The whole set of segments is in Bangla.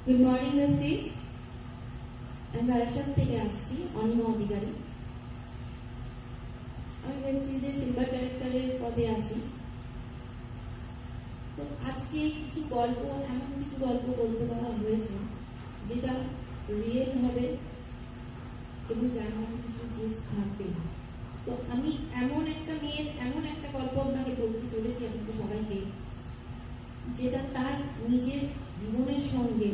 Good morning, Trustees. আমি বারাসাত থেকে আসছি, অনিমা অধিকারী। আমি ভেস্টিজে সিলভার ডাইরেক্টরের পদে আছি। তো আজকে কিছু গল্প, এমন কিছু গল্প বলতে বলা হয়েছে যেটা রিয়েল হবে এবং যার মধ্যে কিছু জিনিস থাকবে। তো আমি এমন একটা মেয়ের এমন একটা গল্প আপনাকে বলতে চলেছি আপনাদের সবাইকে, যেটা তার নিজের জীবনের সঙ্গে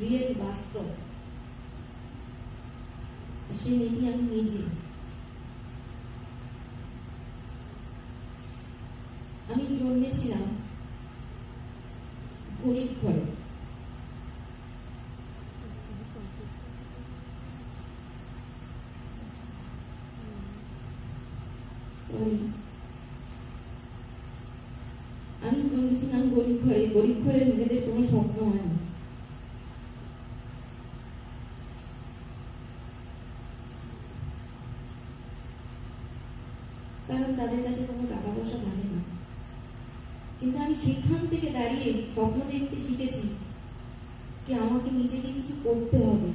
রিয়েল, বাস্তব। সে মেয়েটি আমি নিজে। আমি জন্মেছিলাম গরিব ঘরে। আমি জন্মেছিলাম গরিব ঘরে। গরিব ঘরের মেয়েদের কোনো স্বপ্ন হয় না। কারণ তাদের কাছে কোনো টাকা পয়সা থাকে না। কিন্তু আমি সেখান থেকে দাঁড়িয়ে স্বপ্ন দেখতে শিখেছি যে আমাকে নিজেকে কিছু করতে হবে।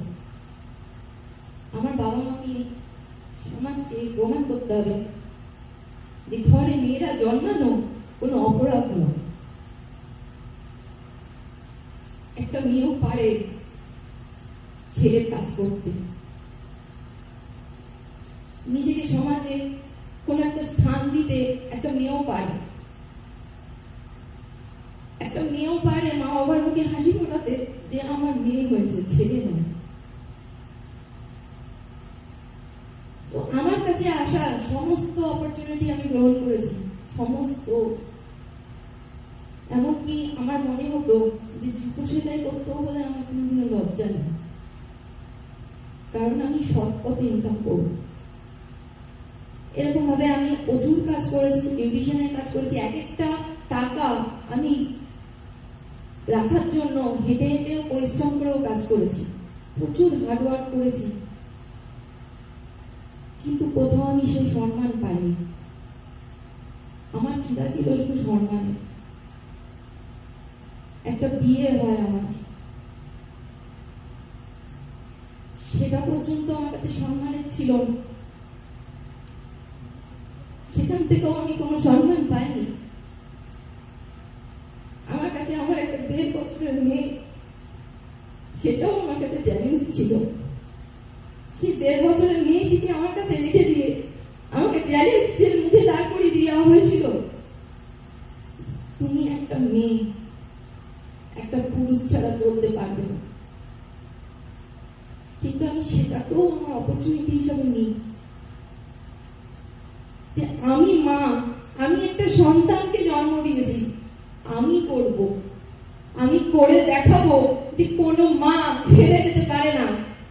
আমার বাবা মাকে, সমাজকে প্রমাণ করতে হবে যে ঘরে মেয়েরা জন্মানো কোনো অপরাধ নয়। একটা মেয়েও পারে ছেলের কাজ করতে, নিজেকে সমাজে কোন একটা স্থান দিতে একটা মেয়েও পারে। একটা মেয়েও পারে মা বাবার মুখে হাসি ফোটাতে যে আমার মেয়ে হয়েছে, ছেলে নয়। তো আমার কাছে আসা সমস্ত অপরচুনিটি আমি গ্রহণ করেছি, সমস্ত। এমনকি আমার মনে হতো যে জুতো সেলাই করতেও বলে আমার কোনোদিনও লজ্জা নেই, কারণ আমি সৎ পথে ইনকাম করব। এরকম ভাবে আমি প্রচুর কাজ করেছি, বিউটিশিয়ানের কাজ করেছি। এক একটা টাকা আমি রাখার জন্য হেঁটে হেঁটেও পরিশ্রম করেও কাজ করেছি, প্রচুর হার্ডওয়ার্ক করেছি। কিন্তু কোথাও আমি সেই সম্মান পাইনি। আমার খিদা ছিল শুধু সম্মানে। একটা বিয়ে হয় আমার, সেটা পর্যন্ত আমার কাছে সম্মানের ছিল না। সেখান থেকেও আমি কোনো সম্মান পাইনি। আমার কাছে আমার একটা 1.5 বছরের মেয়ে, সেটাও আমার কাছে চ্যালেঞ্জ ছিল। সেই 1.5 বছরের মেয়েটিকে আমার কাছে রেখে দিয়ে আমাকে চ্যালেঞ্জের মুখে দাঁড় করিয়ে দেওয়া হয়েছিল, তুমি একটা মেয়ে, একটা পুরুষ ছাড়া চলতে পারবে না। কিন্তু আমি সেটাকেও আমার অপরচুনিটি হিসাবে নিই যে আমি মা, আমি একটা সন্তানকে জন্ম দিয়েছি, আমি করব, আমি করে দেখাবো যে কোনো মা হেরে যেতে পারে না,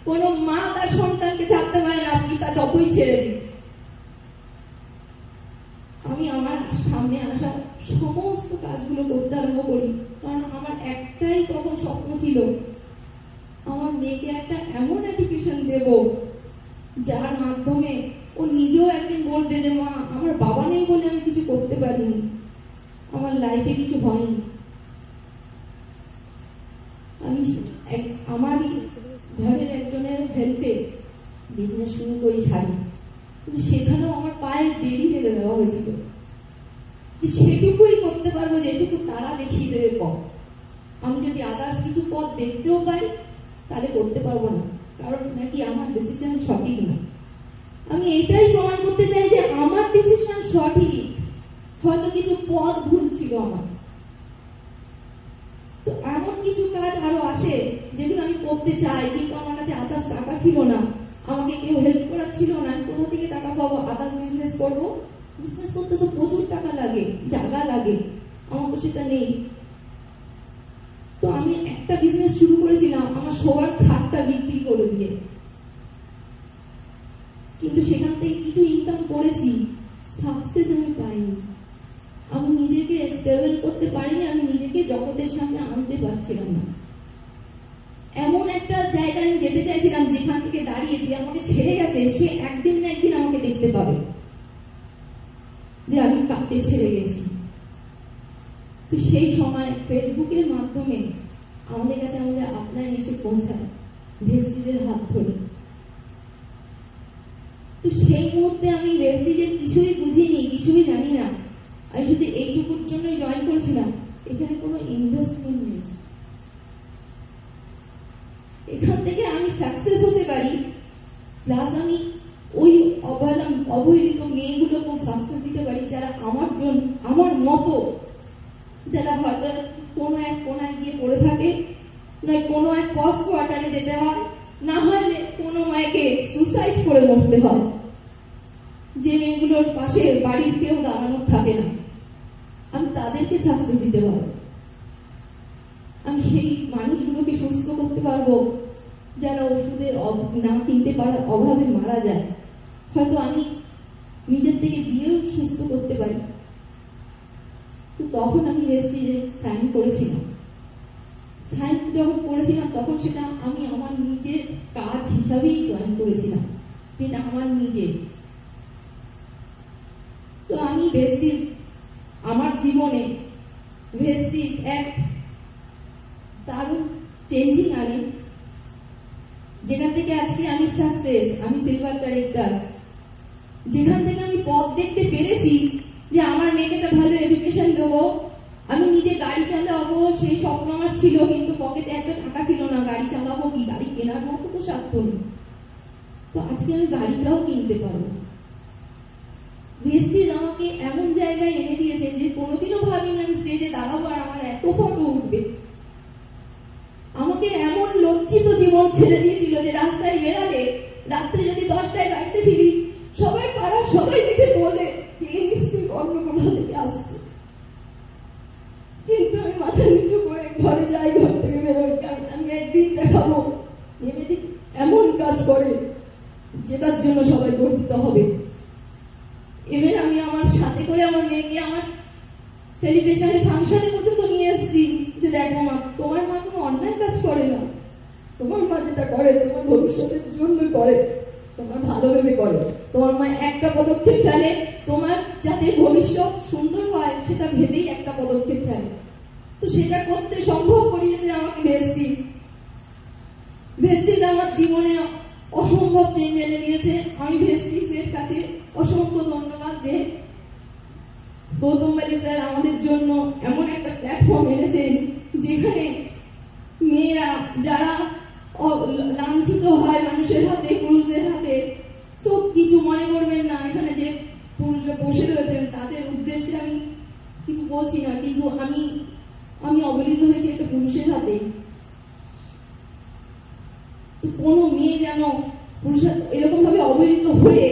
কোনো মা তার সন্তানকে ছাড়তে পারে না, আপনি তা যতই ছেড়ে দিন। আমি আমার সামনে আসা সমস্ত কাজগুলো করতে আরম্ভ করি, কারণ আমার একটাই তখন স্বপ্ন ছিল, আমার মেয়েকে একটা এমন এডুকেশন দেব যার মাধ্যমে ও নিজেও একদিন বলবে যে মা, আমার বাবা নেই বলে আমি কিছু করতে পারিনি, আমার লাইফে কিছু হয়নি। আমি আমারই ঘরের একজনের হেল্পে বিজনেস শুরু করি শাড়ি, কিন্তু সেখানেও আমার পায়ে বেরি বেঁধে দেওয়া হয়েছিল যে সেটুকুই করতে পারবো যেটুকু তারা দেখিয়ে দেবে পথ। আমি যদি আদার্স কিছু পথ দেখতেও পাই তাহলে করতে পারবো না, কারণ নাকি আমার ডিসিশন সঠিক না। আমি এটাই প্রমাণ করতে চাই যে আমার ডিসিশন সঠিক, হয়তো কিছু পথ ভুল ছিল আমার। তো এমন কিছু কাজ আরো আসে যেগুলো আমি করতে চাই, কিন্তু আমার কাছে আদার্স টাকা ছিল না, আমাকে কেউ হেল্প করার ছিল না। আমি কোথা থেকে টাকা পাবো? আদার্স বিজনেস করবো, বিজনেস করতে তো প্রচুর টাকা লাগে, জায়গা লাগে, আমার তো সেটা নেই। তো আমি একটা বিজনেস শুরু করেছিলাম আমার শোয়ার খাটটা বিক্রি করে দিয়ে, কিন্তু সেখান থেকে কিছু ইনকাম করেছি, সাকসেস আমি পাইনি। আমি নিজেকে স্টেবল করতে পারিনি, আমি নিজেকে জগতের সামনে আনতে পারছিলাম না। এমন একটা জায়গায় আমি যেতে চাইছিলাম যেখান থেকে দাঁড়িয়ে যে আমাকে ছেড়ে গেছে সে একদিন না একদিন আমাকে দেখতে পাবে যে আমি কাকে ছেড়ে গেছি। তো সেই সময় ফেসবুকের মাধ্যমে আমাদের কাছে আমাদের আপনার এসে পৌঁছায় ভেস্টিজের হাত ধরে। তো সেই মুহূর্তে আমি ভেস্টিজের কিছুই বুঝিনি, কিছুই জানি না, আমি শুধু এইটুকুর জন্যই জয়েন করেছিলাম। এখানে কোনো ইনভেস্টমেন্ট নেই, এখান থেকে আমি সাকসেস হতে পারি, প্লাস আমি ওই অবহেলিত মেয়েগুলোকেও সাকসেস দিতে পারি যারা আমার জন্য, আমার মতো, যারা হয়তো কোনো এক কোনায় গিয়ে পড়ে থাকে, নয় কোনো এক কস্ট কোয়ার্টারে যেতে হয়, না হলে কোনো মায়েকে সুসাইড করে মরতে হয়, যে মেয়েগুলোর পাশে বাড়ির কেউ দাঁড়ানোর থাকে না। আমি তাদেরকে সাকসেস দিতে পারবো, আমি সেই মানুষগুলোকে সুস্থ করতে পারবো যারা ওষুধের না কিনতে পারার অভাবে মারা যায়, হয়তো আমি নিজের থেকে দিয়েও সুস্থ করতে পারি। তো তখন আমি ভেস্টিজে সাইন করেছিলাম। সাইন যখন করেছিলাম তখন সেটা আমি আমার নিজের কাজ হিসাবেই জয়েন করেছিলাম, যেটা আমার নিজের। তো আমি ভেস্টিজ আমার জীবনে, ভেস্টিজ এক দারুণ চেঞ্জিং আনে, যেখান থেকে আজকে আমি সাকসেস, আমি সিলভার কারেক্টার, যেখান থেকে আমি পথ দেখতে পেরেছি যে আমার মেয়েকে একটা ভালো এডুকেশন দেবো, আমি নিজে গাড়ি চালাবো, সেই স্বপ্ন আমার ছিল, কিন্তু পকেটে একটা টাকা ছিল না, গাড়ি চালাবো কি, গাড়ি কেনার মতো তো সাধ্য নেই। তো আজকে আমি গাড়িটাও কিনতে পারবো। ভেস্টিজ আমাকে এমন জায়গায় এনে দিয়েছে যে কোনোদিনও ভাবিনি আমি স্টেজে দাঁড়াবো আর আমার এত ফটো উঠবে। আমাকে এমন লজ্জিত জীবন ছেড়ে দিয়েছিল যে রাস্তায় বেরালে, রাত্রে যদি 10টায় বাড়িতে ফিরি, সবাই পাড়ার সবাই দেখে বলে এই নিশ্চয়ই অন্য কোথাও থেকে আসছে, কিন্তু আমি মাথা নিচু করে ঘরে যাই, ঘর থেকে বেরোই, কারণ আমি একদিন দেখাবো মেয়েটি এমন কাজ করে যেটার জন্য সবাই গর্বিত হবে। এবার আমি আমার সাথে করে আমার মেয়েকে আমার সেলিব্রেশনে, ফাংশনে পর্যন্ত নিয়ে এসেছি যে দেখো মা, তোমার মা কোনো অন্যায় কাজ করে না, তোমার মা যেটা করে তোমার ভবিষ্যতের জন্য করে, তোমার ভালো ভেবে করে, তোমার মা একটা পদক্ষেপ ফেলে তোমার যাতে ভবিষ্যৎ সুন্দর হয় সেটা ভেবেই একটা পদক্ষেপ ফেলে। তো সেটা করতে সম্ভব করিয়েছে আমাকে ভেস্টিজ। ভেস্টিজ আমার জীবনে অসম্ভব চেঞ্জ এনে দিয়েছে। আমি ভেস্টিজের কাছে অসংখ্য ধন্যবাদ যে গৌতম বালি স্যার আমাদের জন্য এমন একটা প্ল্যাটফর্ম এনেছেন যেখানে মেয়েরা যারা লাঞ্ছিত হয় মানুষের হাতে, পুরুষদের হাতে, সব কিছু মনে করবেন না, এখানে যে পুরুষরা বসে রয়েছেন তাদের উদ্দেশ্যে আমি কিছু বলছি না, কিন্তু আমি অবহেলিত হয়েছি একটা পুরুষের হাতে। তো কোনো মেয়ে যেন পুরুষের এরকম ভাবে অবহেলিত হয়ে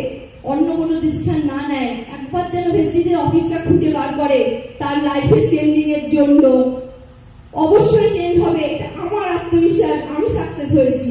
অন্য কোনো ডিসিশন না নেয়, একবার যেন ভেস্টিজের অফিসটা খুঁজে বার করে তার লাইফের চেঞ্জিং এর জন্য। অবশ্যই চেঞ্জ হবে, এটা আমার আত্মবিশ্বাস, আমি সাকসেস হয়েছি।